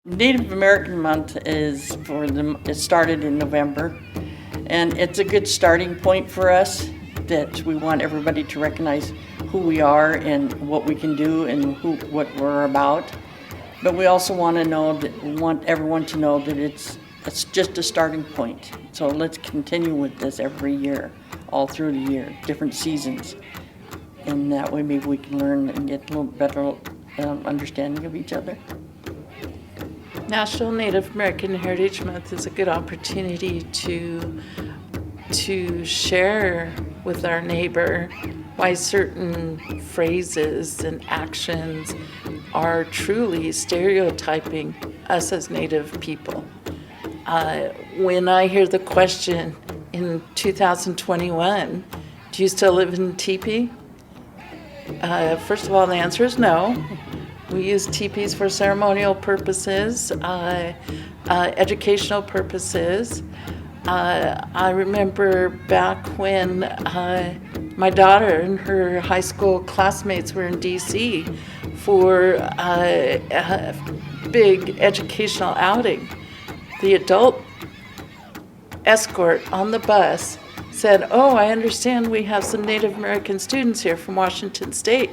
Native American Month it started in November, and it's a good starting point for us that we want everybody to recognize who we are and what we can do and what we're about. But we also want everyone to know that it's just a starting point. So let's continue with this every year, all through the year, different seasons. And that way maybe we can learn and get a little better understanding of each other. National Native American Heritage Month is a good opportunity to share with our neighbor why certain phrases and actions are truly stereotyping us as Native people. When I hear the question in 2021, do you still live in a teepee? First of all, the answer is no. We use teepees for ceremonial purposes, educational purposes. I remember back when my daughter and her high school classmates were in D.C. for a big educational outing. The adult escort on the bus said, "Oh, I understand we have some Native American students here from Washington State.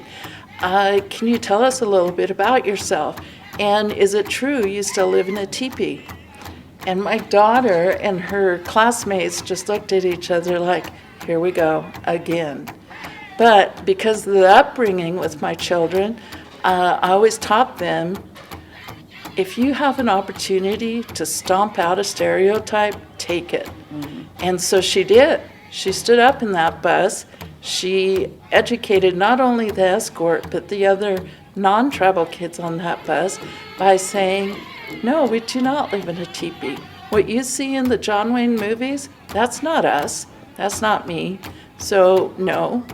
Can you tell us a little bit about yourself? And is it true you still live in a teepee?" And my daughter and her classmates just looked at each other like, here we go again. But because of the upbringing with my children, I always taught them, if you have an opportunity to stomp out a stereotype, take it. Mm-hmm. And so she did. She stood up in that bus. She educated not only the escort, but the other non-tribal kids on that bus by saying, no, we do not live in a teepee. What you see in the John Wayne movies, that's not us. That's not me. So, no.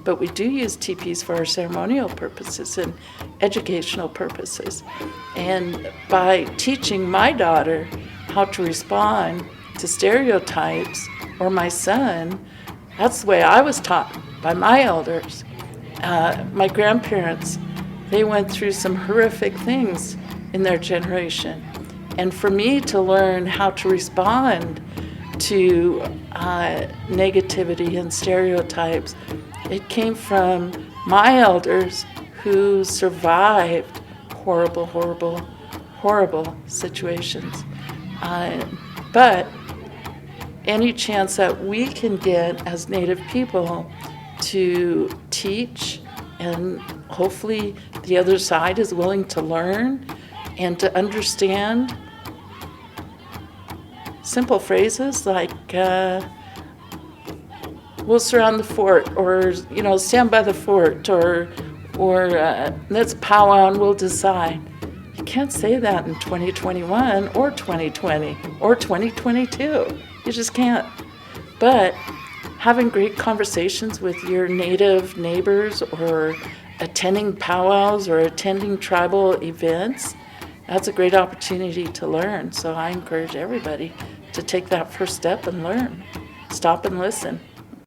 But we do use teepees for our ceremonial purposes and educational purposes. And by teaching my daughter how to respond to stereotypes, or my son, that's the way I was taught by my elders. My grandparents, they went through some horrific things in their generation. And for me to learn how to respond to negativity and stereotypes, it came from my elders who survived horrible, horrible, horrible situations. But any chance that we can get as Native people to teach, and hopefully the other side is willing to learn and to understand simple phrases like we'll surround the fort, or stand by the fort, or let's powwow and we'll decide. You can't say that in 2021 or 2020 or 2022. You just can't. But having great conversations with your Native neighbors, or attending powwows or attending tribal events, that's a great opportunity to learn. So I encourage everybody to take that first step and learn. Stop and listen.